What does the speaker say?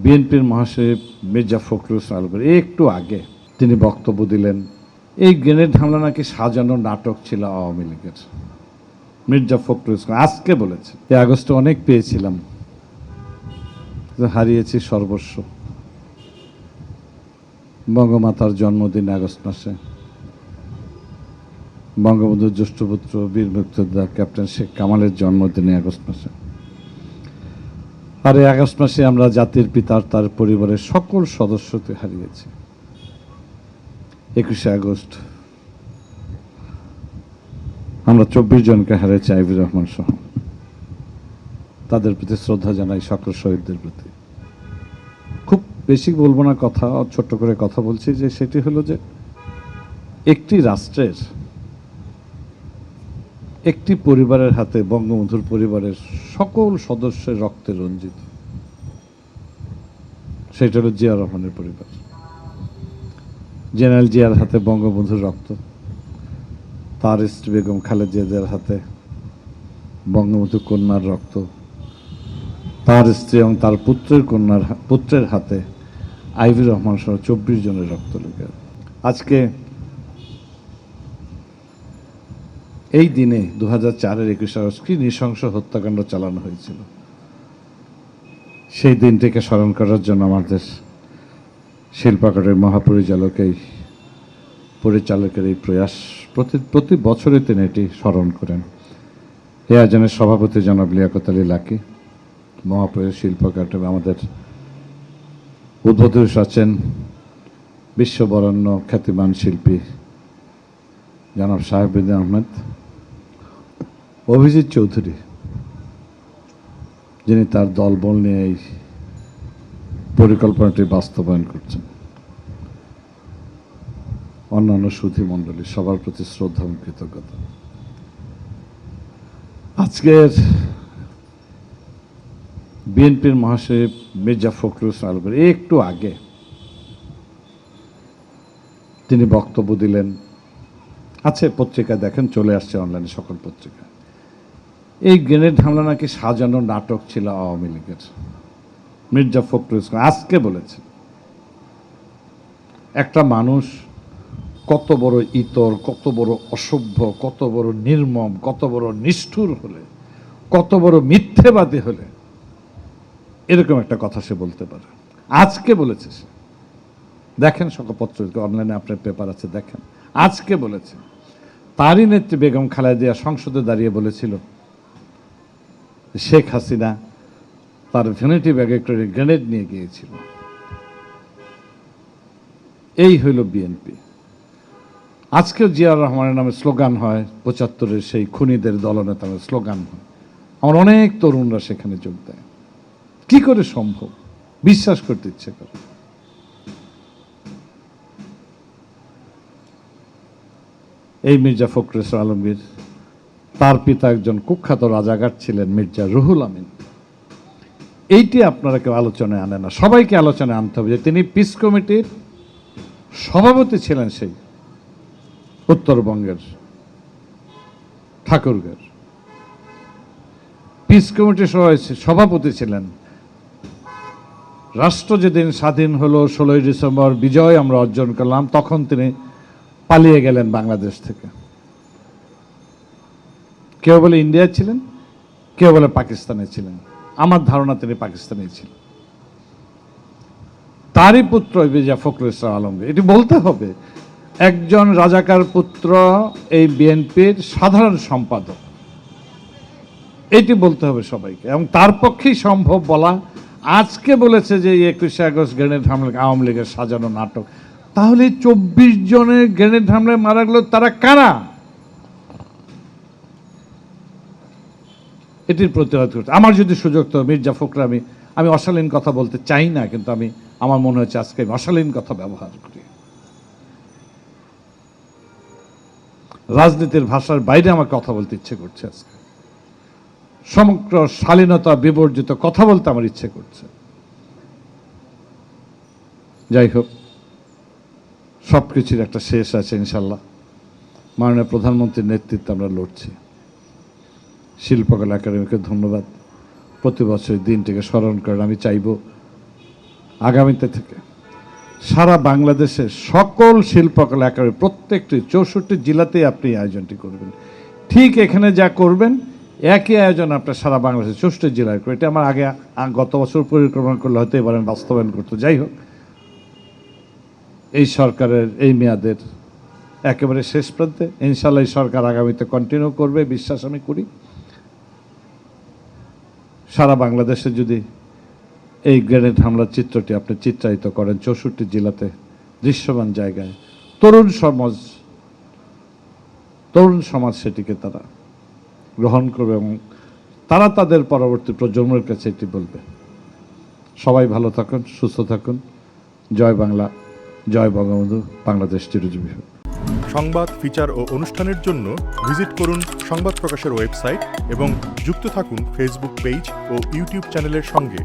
বিএনপির মহাসচিব মির্জা ফখরুল ইসলাম আলমগীর একটু আগে তিনি বক্তব্য দিলেন, এই গ্রেনেড হামলা নাকি সাজানো নাটক ছিল আওয়ামী লীগের। মির্জা ফখরুল ইসলাম আজকে বলেছে, এই আগস্টে অনেক পেয়েছিলাম, হারিয়েছি সর্বস্ব। বঙ্গমাতার জন্মদিন আগস্ট মাসে, বঙ্গবন্ধুর জ্যেষ্ঠ পুত্র বীর মুক্তিযোদ্ধা ক্যাপ্টেন শেখ কামালের জন্মদিনে আগস্ট মাসে। আর এই আগস্ট মাসে আমরা জাতির পিতার তার পরিবারের সকল সদস্যকে হারিয়েছি। 21শে আগস্ট আমরা 24 জনকে হারিয়েছি, আইভি রহমান সহ। তাদের প্রতি শ্রদ্ধা জানাই, সকল শহীদদের প্রতি। খুব বেশি বলবো না কথা, ছোট্ট করে কথা বলছি, যে সেটি হলো যে একটি রাষ্ট্রের একটি পরিবারের হাতে, বঙ্গবন্ধুর পরিবারের সকল সদস্যের রক্তে রঞ্জিত, সেটা হলো জিয়া রহমানের পরিবার। জেনারেল জিয়ার হাতে বঙ্গবন্ধুর রক্ত, তার স্ত্রী বেগম খালেদা জিয়ার হাতে বঙ্গবন্ধু কন্যার রক্ত, তার স্ত্রী এবং তার পুত্রের হাতে আইভি রহমান সহ 24 জনের রক্ত লেগে। আজকে এই দিনে 2004-এর 21 আগস্ট কি নৃশংস হত্যাকাণ্ড চালানো হয়েছিল, সেই দিনটিকে স্মরণ করার জন্য আমাদের শিল্পাকারের পরিচালকের এই প্রয়াস, প্রতি বছরে তিনি এটি স্মরণ করেন। এই আয়োজনের সভাপতি জনাব লিয়াকত আলী লাকি, মহাপ্রয়াস শিল্পকার, আমাদের উদ্বোধক আছেন বিশ্ববরেণ্য খ্যাতিমান শিল্পী জনাব সাহেবুদ্দিন আহমেদ, অভিজিৎ চৌধুরী যিনি তার দলবল নিয়ে এই পরিকল্পনাটি বাস্তবায়ন করছেন, অন্যান্য সুধী মণ্ডলী, সবার প্রতি শ্রদ্ধা এবং কৃতজ্ঞতা। আজকের বিএনপির মহাসচিব মির্জা ফখরুল ইসলাম আলমগীর একটু আগে তিনি বক্তব্য দিলেন, আছে পত্রিকায় দেখেন, চলে আসছে অনলাইনে সকল পত্রিকা, এই গ্রেনেড হামলা নাকি সাজানো নাটক ছিল আওয়ামী লীগের। মির্জা ফখরুল ইসলাম আজকে বলেছে, একটা মানুষ কত বড় ইতর, কত বড় অসভ্য, কত বড় নির্মম, কত বড় নিষ্ঠুর হলে, কত বড় মিথ্যেবাদী হলে এরকম একটা কথা সে বলতে পারে। আজকে বলেছে সে, দেখেন সকল পত্রিকা, অনলাইনে আপনার পেপার আছে, দেখেন। আজকে বলেছে, তারই নেত্রী বেগম খালেদা জিয়া সংসদে দাঁড়িয়ে বলেছিল শেখ হাসিনা তার ভ্যানিটি ব্যাগে করে গ্রেনেড নিয়ে গিয়েছিল। এই হইল বিএনপি। আজকেও জিয়াউর রহমানের নামে স্লোগান হয়, 75-এর সেই খুনিদের দলনেতা স্লোগান হয়, আমার অনেক তরুণরা সেখানে যোগ দেয়। কি করে সম্ভব? বিশ্বাস করতে ইচ্ছে করে। এই মির্জা ফখরুল ইসলাম আলমগীর, তার পিতা একজন কুখ্যাত রাজাকার ছিলেন মির্জা রুহুল আমিন। এইটি আপনারা কেউ আলোচনায় আনে না, সবাইকে আলোচনায় আনতে হবে যে তিনি পিস কমিটির সভাপতি ছিলেন, সেই উত্তরবঙ্গের ঠাকুরগাঁর পিস কমিটির সভাপতি ছিলেন। রাষ্ট্র যেদিন স্বাধীন হলো, 16ই ডিসেম্বর বিজয় আমরা অর্জন করলাম, তখন তিনি পালিয়ে গেলেন বাংলাদেশ থেকে। কেউ বলে ইন্ডিয়ায় ছিলেন, কেউ বলে পাকিস্তানে ছিলেন। আমার ধারণা তিনি পাকিস্তানে ছিলেন। তারই পুত্র মির্জা ফখরুল ইসলাম আলমগীর, এটি বলতে হবে, একজন রাজাকার পুত্র এই বিএনপির সাধারণ সম্পাদক, এটি বলতে হবে সবাইকে, এবং তার পক্ষেই সম্ভব বলা। আজকে বলেছে যে 21শে আগস্ট গ্রেনেড হামলা আওয়ামী লীগের সাজানো নাটক। তাহলে 24 জনের গ্রেনেড হামলায় মারা গেল, তারা কারা? এটির প্রতিবাদ করতে আমার যদি সুযোগ তো মির্জা ফখরুল, আমি অশালীন কথা বলতে চাই না, কিন্তু আমার মনে হচ্ছে আজকে আমি অশালীন কথা ব্যবহার করি। রাজনীতির ভাষার বাইরে আমার কথা বলতে ইচ্ছে করছে আজকে, সমগ্র শালীনতা বিবর্জিত কথা বলতে আমার ইচ্ছে করছে। যাই হোক, সব কিছুর একটা শেষ আছে ইনশাল্লাহ। মাননীয় প্রধানমন্ত্রীর নেতৃত্বে আমরা লড়ছি। শিল্পকলা একাডেমিকে ধন্যবাদ, প্রতি বছর দিনটিকে স্মরণ করেন। আমি চাইব আগামীতে থেকে সারা বাংলাদেশের সকল শিল্পকলা একেবারে প্রত্যেকটি 64 জেলাতেই আপনি এই আয়োজনটি করবেন। ঠিক এখানে যা করবেন একই আয়োজন আপনার সারা বাংলাদেশের 64 জেলায় করে। এটা আমার আগে গত বছর পরিকল্পনা করলে হয়তো এবার আমি বাস্তবায়ন করতে, যাই হোক এই সরকারের এই মেয়াদের একেবারে শেষ প্রান্তে ইনশাআল্লাহ এই সরকার আগামীতে কন্টিনিউ করবে বিশ্বাস আমি করি। সারা বাংলাদেশে যদি এই গ্রেনেড হামলার চিত্রটি আপনি চিত্রায়িত করেন 64 জেলাতে দৃশ্যমান জায়গায়, তরুণ সমাজ সেটিকে তারা গ্রহণ করবে এবং তারা তাদের পরবর্তী প্রজন্মের কাছে এটি বলবে। সবাই ভালো থাকুন, সুস্থ থাকুন। জয় বাংলা, জয় বঙ্গবন্ধু, বাংলাদেশ চিরজীবী হোক। সংবাদ, ফিচার ও অনুষ্ঠানের জন্য ভিজিট করুন সংবাদ প্রকাশের ওয়েবসাইট এবং যুক্ত থাকুন ফেসবুক পেজ ও ইউটিউব চ্যানেলের সঙ্গে।